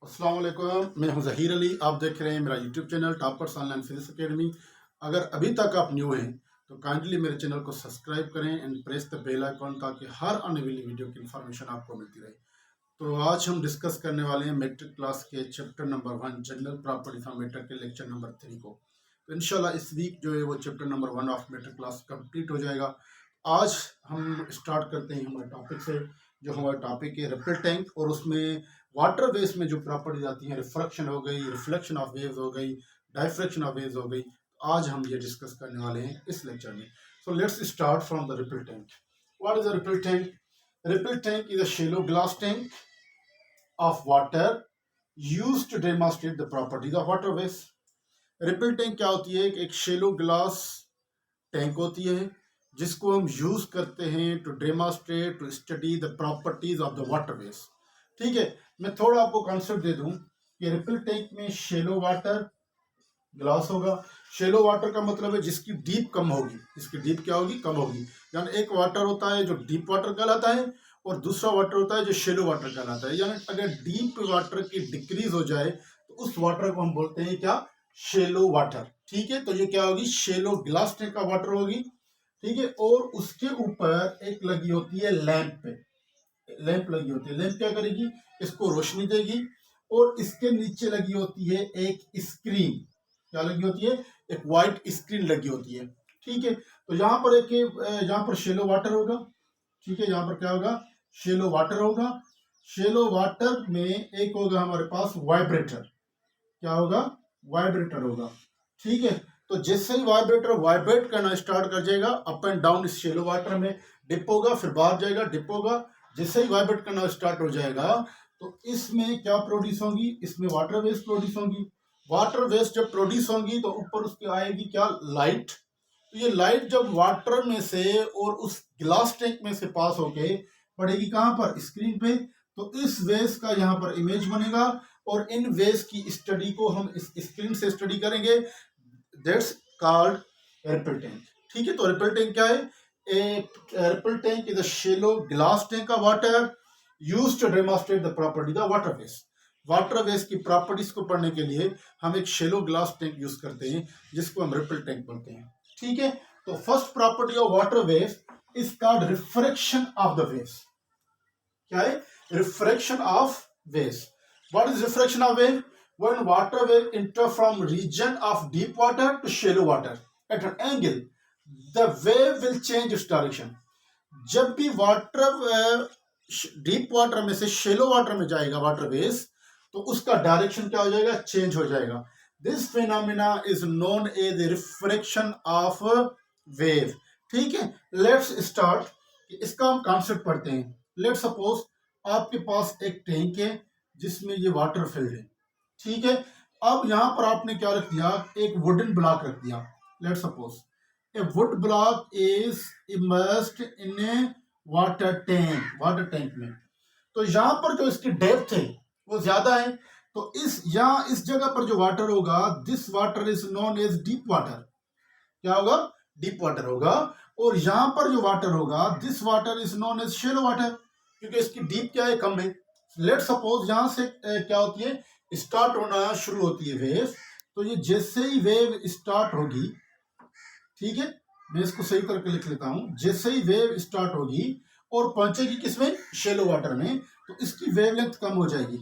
अस्सलाम वालेकुम, मैं हूं ज़हीर अली। आप देख रहे हैं मेरा YouTube channel toppers online physics academy. अगर अभी तक आप न्यू हैं तो काइंडली मेरे चैनल को सब्सक्राइब करें and press the bell icon ताकि हर आने वाली वीडियो की इन्फॉर्मेशन आपको मिलती रहे। तो आज हम डिस्कस करने वाले हैं मैट्रिक क्लास के chapter number 1 general properties of matter के लेक्चर नंबर 3 को। तो इंशाल्लाह इस वीक जो है वो chapter number 1 of matric class complete हो जाएगा। आज हम स्टार्ट करते हैं हमारे टॉपिक से, जो हमारा टॉपिक है रिपल टैंक, और उसमें वाटर वेव्स में जो प्रॉपर्टीज आती हैं, रिफ्रैक्शन हो गई, रिफ्लेक्शन ऑफ वेव्स हो गई, डायफ्रैक्शन ऑफ वेव्स हो गई, आज हम ये डिस्कस करने वाले हैं इस लेक्चर में। So let's start from the ripple tank. What is a ripple tank? Ripple tank is a shallow glass tank of water used to demonstrate the properties of water waves। Ripple tank क्या होती है? एक shallow glass tank होती है जिसको हम use करते हैं to demonstrate, to study the properties of the water waves. ठीक है, मैं थोड़ा आपको कॉन्सेप्ट दे दूं कि रिपल टैंक में शेलो वाटर ग्लास होगा। शेलो वाटर का मतलब है जिसकी डीप कम होगी, इसकी डीप क्या होगी? कम होगी। यानी एक वाटर होता है जो डीप वाटर कहलाता है और दूसरा वाटर होता है जो शेलो वाटर कहलाता है। यानी अगर डीप वाटर की डिक्रीज हो जाए तो उस वाटर को हम बोलते हैं क्या? Shallow water. ठीक है, तो ये क्या होगी? शेलो ग्लास टैंक का वाटर होगी। ठीक है, और उसके ऊपर एक लगी होती है लैंप पे, लैंप लगी होती है। लैंप क्या करेगी? इसको रोशनी देगी। और इसके नीचे लगी होती है एक स्क्रीन। क्या लगी होती है? एक व्हाइट स्क्रीन लगी होती है। ठीक है, तो यहाँ पर यहाँ पर शेलो वाटर होगा। ठीक है, यहाँ पर क्या होगा? शेलो वाटर होगा। शेलो वाटर में एक होगा हमारे पास वाइब्रेटर। क्या होगा? वाइब्रेटर होगा। ठीक है, तो जैसे ही वाइब्रेटर वाइब्रेट करना स्टार्ट कर जाएगा, अप एंड डाउन इस शेलो वाटर में डिप होगा, फिर बाहर जाएगा, डिप होगा। जैसे ही वाइब्रेट करना स्टार्ट हो जाएगा तो इसमें क्या प्रोड्यूस होगी? इसमें वाटर वेव्स प्रोड्यूस होंगी। वाटर वेव्स जब प्रोड्यूस होंगी तो ऊपर उसकी आएगी क्या? लाइट। तो ये लाइट जब वाटर में से और उस ग्लास टैंक में से पास होके पड़ेगी कहाँ पर? स्क्रीन पे। तो इस वेव्स का यहाँ पर इमेज बनेगा और इन वेव्स की स्टडी को हम इस स्क्रीन से स्टडी करेंगे। That's called ripple tank. ठीक है, तो रिपल टैंक क्या है? A ripple tank is a shallow glass tank of water used to demonstrate the property of water waves. Water waves की प्रॉपर्टीज को पढ़ने के लिए हम एक शेलो ग्लास टैंक यूज करते हैं जिसको हम रिपल टैंक बोलते हैं। ठीक है, तो first property of water waves is called refraction of the waves. क्या है? Refraction of waves. What is refraction of wave? When water wave enter from region of deep water to shallow water at an angle, the wave will change its direction। जब भी water deep water में से shallow water में जाएगा water waves, तो उसका direction क्या हो जाएगा? चेंज हो जाएगा। This phenomena is known as refraction of wave. ठीक है, लेट्स स्टार्ट। इसका हम कॉन्सेप्ट पढ़ते हैं। लेट्स सपोज आपके पास एक टैंक है जिसमें ये वाटर फिल्ड है। ठीक है, अब यहां पर आपने क्या रख दिया? एक वुडन ब्लॉक रख दिया। Let's suppose A would block is immersed in A water tank में। तो यहां पर जो इसकी डेप्थ है वो ज्यादा है, तो इस जगह पर जो वाटर होगा, this water is known as deep water. क्या होगा? डीप वाटर होगा। और यहां पर जो वाटर होगा, this water is known as shallow water, क्योंकि इसकी डीप क्या है? कम है। लेट सपोज यहां से क्या होती है? स्टार्ट होना शुरू होती है वेव। तो ये जैसे ही वेव स्टार्ट होगी, ठीक है, मैं इसको सही करके लिख लेता हूं। जैसे ही वेव स्टार्ट होगी और पहुंचेगी किसमें? शेलो वाटर में, तो इसकी वेवलेंथ कम हो जाएगी।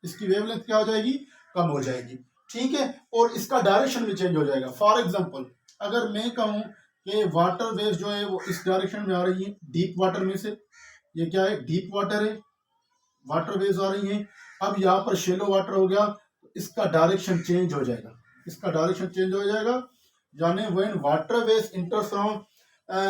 इसकी वेवलेंथ क्या हो जाएगी? कम हो जाएगी। ठीक है, और इसका डायरेक्शन भी चेंज हो जाएगा। फॉर एग्जांपल, अगर मैं कहूं कि वाटर वेव जो है वो इस डायरेक्शन में आ रही है डीप वाटर में से, ये क्या है? डीप वाटर है, वाटर वेव्स आ रही हैं। अब यहाँ पर शेलो वाटर हो गया, तो इसका डायरेक्शन चेंज हो जाएगा। इसका डायरेक्शन चेंज हो जाएगा। यानी when water waves enter from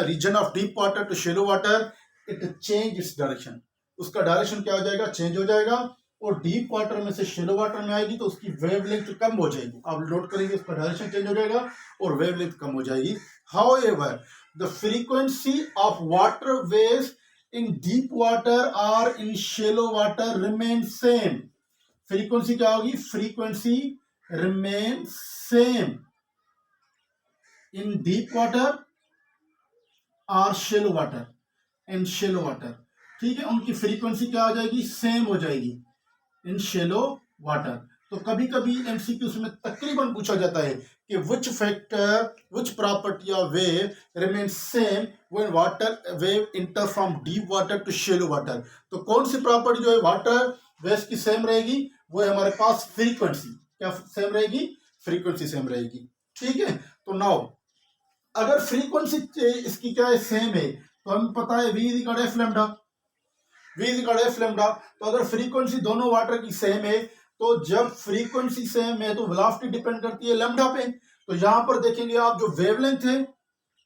region of deep water to shallow water, it change its direction. उसका डायरेक्शन क्या हो जाएगा? चेंज हो जाएगा। और डीप वाटर में से शेलो वाटर में आएगी तो उसकी वेवलेंथ कम हो जाएगी। आप नोट करेंगे, उसका डायरेक्शन चेंज हो जाएगा और वेवलेंथ कम हो जाएगी। However the frequency of water waves in deep water or in shallow water remain same। Frequency क्या होगी? Frequency remain same in deep water or shallow water। in shallow water, ठीक है, उनकी फ्रीक्वेंसी क्या हो जाएगी? सेम हो जाएगी। इन शेलो वाटर। तो कभी कभी एमसीक्यूज में तकरीबन पूछा जाता है कि which factor which property of wave remain same when water wave enter from deep water to shallow water. तो कौन सी प्रॉपर्टी जो है वाटर वेव की सेम रहेगी, वो है हमारे पास फ्रीक्वेंसी। क्या सेम रहेगी? फ्रीक्वेंसी सेम रहेगी। ठीक है, तो नाउ अगर फ्रीक्वेंसी इसकी क्या है, सेम है, तो हमें पता है v is F lambda, v is F lambda. तो अगर फ्रीक्वेंसी दोनों वाटर की सेम है, तो जब फ्रीक्वेंसी सेम है तो वेलोसिटी डिपेंड करती है लैम्डा पे। तो यहां पर देखेंगे आप, जो वेवलेंथ है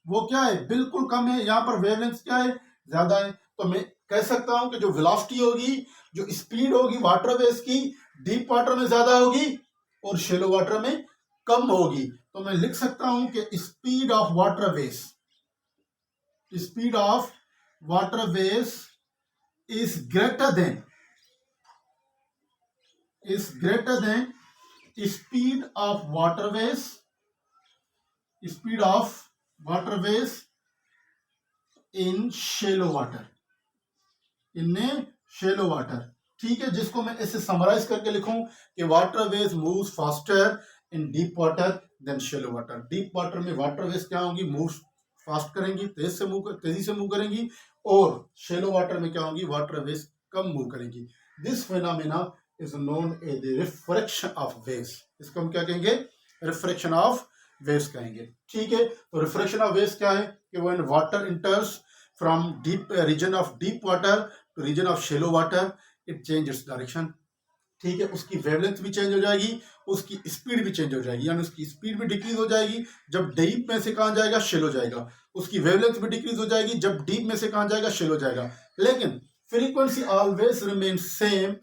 वो क्या है, बिल्कुल कम है, यहां पर वेवलेंथ क्या है, ज्यादा है। तो मैं कह सकता हूं कि जो वेलोसिटी होगी, जो स्पीड होगी वाटर वेव्स की, डीप वाटर में ज्यादा होगी और शेलो वाटर में कम होगी। तो मैं लिख सकता हूं कि speed of water waves is greater than speed of waterways in shallow water। ठीक है, जिसको मैं ऐसे समराइज करके लिखूं कि water waves moves faster in deep water than shallow water. Deep water में वाटर वेव्स क्या होंगी, मूव फास्ट करेंगी, तेजी से मूव करेंगी, और शेलो वाटर में क्या होंगी, वाटर वेव्स कम मूव करेंगी। This phenomena is known as the refraction of waves. इसको हम क्या कहेंगे, रिफ्रैक्शन ऑफ वेव्स कहेंगे। ठीक है, तो रिफ्रैक्शन ऑफ वेव्स क्या है कि when water enters from deep region of deep water to region of shallow water, it change its direction. ठीक है, उसकी वेवलेंथ भी चेंज हो जाएगी, उसकी स्पीड भी चेंज हो जाएगी, यानी उसकी स्पीड भी डिक्रीज हो जाएगी जब डीप में से कहां जाएगा, शेलो जाएगा। उसकी वेवलेंथ भी डिक्रीज हो जाएगी जब डीप में से कहां जाएगा, शेलो जाएगा। लेकिन frequency always remain same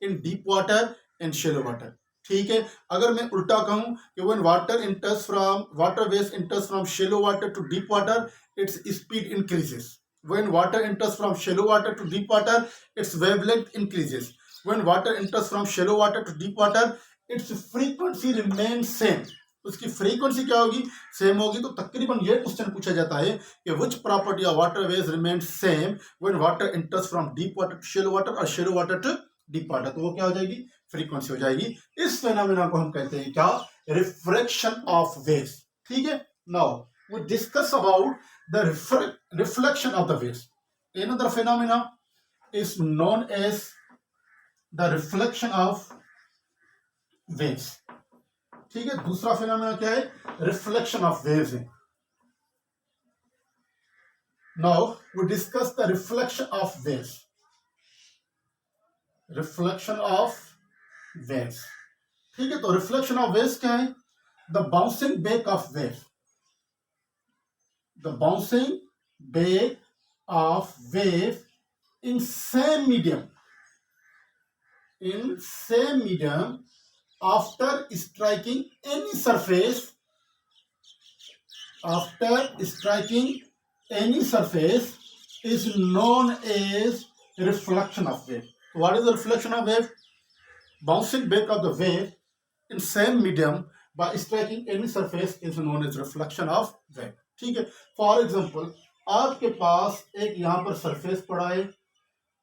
in deep water and shallow water. ठीक है, अगर मैं उल्टा कहूं कि when water waves enters from shallow water to deep water, its speed increases. When water enters from shallow water to deep water, its wavelength increases. When water enters from shallow water to deep water, its frequency remains same. उसकी frequency क्या होगी, same होगी। तो तकरीबन ये question पूछा जाता है कि which property of water waves remains same when water enters from deep water to shallow water और shallow water to deep water। तो वो क्या हो जाएगी, फ्रीक्वेंसी हो जाएगी। इस फेनोमेना को हम कहते हैं क्या, रिफ्रैक्शन ऑफ वेव्स। ठीक है, now we discuss about the reflection of the waves. Another phenomena is known as the reflection of waves। ठीक है, दूसरा phenomena क्या है, reflection of waves है। Now we discuss the reflection of waves। reflection of waves, ठीक है, तो reflection of waves क्या है, the bouncing back of wave, the bouncing back of wave in same medium after striking any surface is known as reflection of wave। What is the reflection of wave? Bouncing back of the wave in same medium by striking any surface is known as reflection of wave। ठीक है, for example आपके पास एक यहां पर surface पड़ा है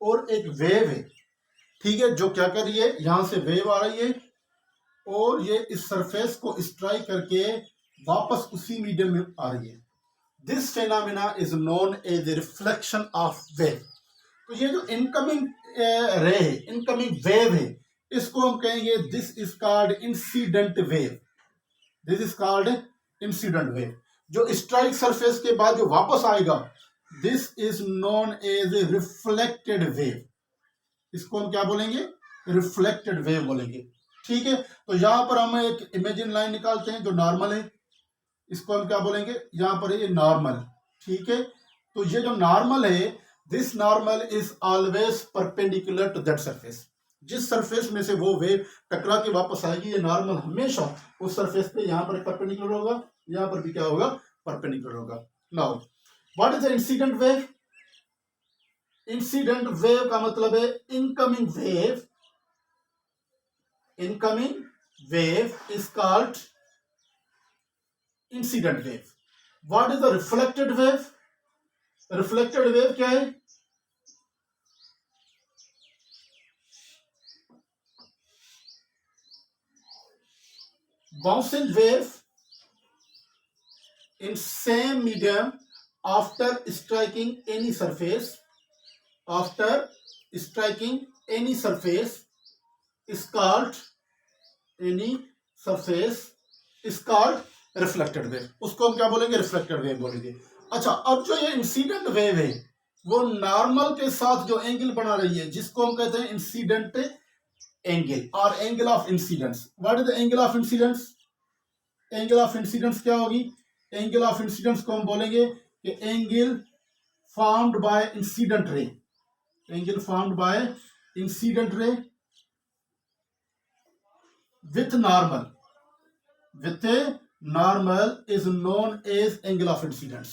और एक वेव है। ठीक है, जो क्या कर रही है, यहां से वेव आ रही है और ये इस सरफेस को स्ट्राइक करके वापस उसी मीडियम में आ रही है। This phenomena is known as reflection of wave. तो ये जो इनकमिंग रे है, इनकमिंग वेव है, इसको हम कहेंगे this is called incident wave. This is called incident wave. जो स्ट्राइक सरफेस के बाद जो वापस आएगा, this is known as reflected wave. इसको हम क्या बोलेंगे, रिफ्लेक्टेड वेव बोलेंगे। ठीक है, तो यहां पर हम एक इमेजिन लाइन निकालते हैं जो नॉर्मल है, इसको हम क्या बोलेंगे, यहां पर ये नॉर्मल। ठीक है, तो ये जो नॉर्मल है, this normal is always perpendicular to that surface. जिस सरफेस में से वो वेव टकरा के वापस आएगी, ये नॉर्मल हमेशा उस सरफेस पे यहां पर परपेंडिकुलर होगा, यहां पर भी क्या होगा, परपेंडिकुलर होगा। Now what is the incident wave? Incident wave का मतलब है incoming wave. Incoming wave is called incident wave. What is the reflected wave? Reflected wave क्या है? bouncing wave in same medium after striking any surface, after striking any surface is called, any surface is called reflected wave. उसको हम क्या बोलेंगे? Reflected wave बोलेंगे. अच्छा, अब जो ये इंसिडेंट वेव है वो नॉर्मल के साथ जो एंगल बना रही है जिसको हम कहते हैं इंसिडेंट एंगल और angle of incidence. What is the angle of incidence? Angle of incidence क्या होगी? एंगल ऑफ इंसिडेंस को हम बोलेंगे कि angle formed bye incident ray, angle formed bye incident ray with normal is known as angle of incidence.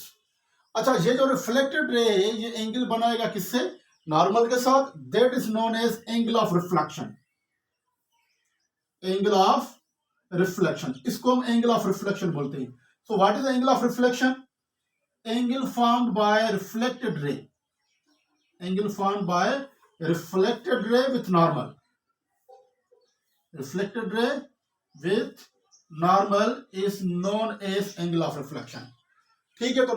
अच्छा, ये जो reflected ray है ये एंगल बनाएगा किससे? नॉर्मल के साथ. That is known as angle of reflection, angle of reflection. इसको हम एंगल ऑफ रिफ्लेक्शन बोलते हैं. So what is angle of reflection? Angle formed by reflected ray, angle formed by reflected ray with normal, reflected ray with normal is known as angle of reflection. ठीक है, तो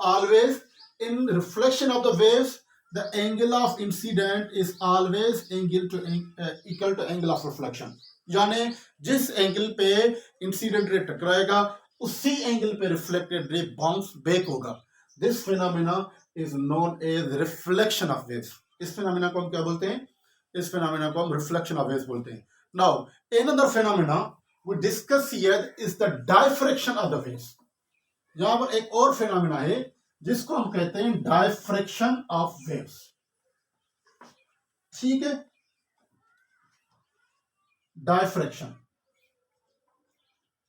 always in reflection of the waves the angle of incident is always angle to equal to angle of reflection. यानी जिस angle पे incident ray टकराएगा उसी angle पे reflected ray bounce back होगा. This phenomena is known as reflection of waves. इस phenomena को हम क्या बोलते हैं? इस फिनोमेना को हम रिफ्लेक्शन ऑफ वेव्स बोलते हैं. Now, another phenomena we discuss here is the diffraction of the waves. यहां पर एक और phenomena है जिसको हम कहते हैं diffraction of waves. ठीक है, diffraction.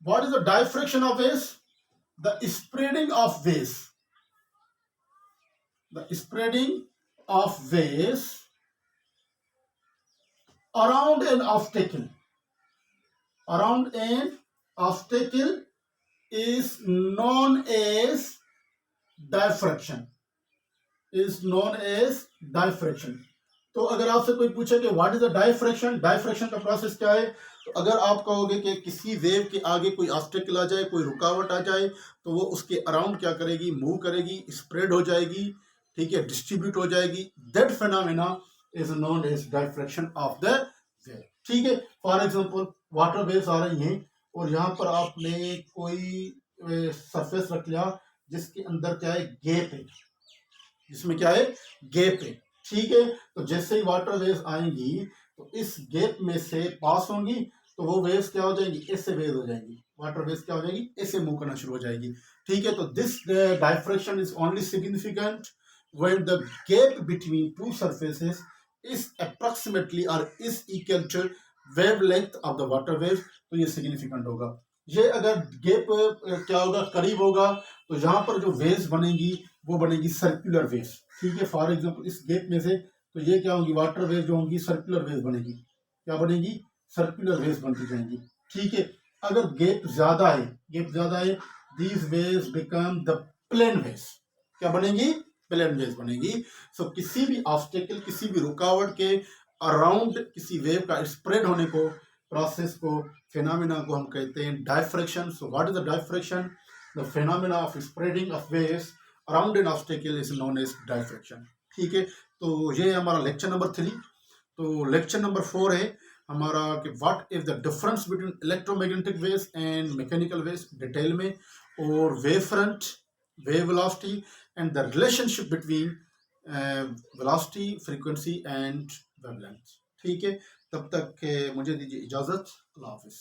What is the diffraction of waves? The spreading of waves. The spreading of waves around an obstacle, around an obstacle is known as diffraction, is known as diffraction. तो अगर आपसे कोई पूछे कि what is the diffraction, diffraction का process क्या है, तो अगर आप कहोगे कि किसी वेव के आगे कोई ऑब्स्टेकल आ जाए, कोई रुकावट आ जाए, तो वो उसके अराउंड क्या करेगी? मूव करेगी, स्प्रेड हो जाएगी, ठीक है, डिस्ट्रीब्यूट हो जाएगी. That phenomena is known as diffraction of the wave. ठीक है, फॉर एग्जांपल वाटर वेव्स आ रही हैं और यहाँ पर आपने कोई सरफेस रख लिया जिसके अंदर क्या है? गैप है, जिसमें क्या है? गैप है. ठीक है, तो जैसे ही वाटर वेव्स आएंगी तो इस गैप में से पास होंगी तो वो वेव्स क्या हो जाएंगी? ऐसे वेव हो जाएंगी. वाटर वेव्स क्या हो जाएगी? ऐसे मूव करना शुरू हो जाएगी. ठीक है, तो this diffraction is only significant when the gap between two surfaces is approximately or is equal to wavelength of the water wave. तो ये सिग्निफिकेंट होगा. ये अगर गैप क्या होगा? करीब होगा, तो यहाँ पर जो वेव्स बनेंगी वो बनेगी सर्कुलर वेव्स. ठीक है, फॉर एग्जांपल इस गैप में से तो ये क्या होंगी? वाटर वेव जो होंगी सर्कुलर वेव्स बनेगी. क्या बनेगी? सर्कुलर वेव्स बनती जाएंगी. ठीक है, अगर गैप ज्यादा है, गैप ज्यादा है, these waves become the plane waves. क्या बनेंगी? प्लेन वेव्स बनेगी. सो किसी भी ऑब्स्टेकल, किसी भी रुकावट के अराउंड किसी वेव का स्प्रेड होने को, प्रोसेस को, फिनोमेना को हम कहते हैं diffraction. So what is the diffraction? The phenomena of spreading of waves around an obstacle is known as diffraction. ठीक है, तो ये हमारा लेक्चर नंबर 3. तो लेक्चर नंबर 4 है हमारा कि what is the difference between electromagnetic waves and mechanical waves detail में, और wave front, wave velocity and the relationship between velocity, frequency and wavelength. ठीक है, तब तक मुझे दीजिए इजाजत. अल्लाह हाफिज.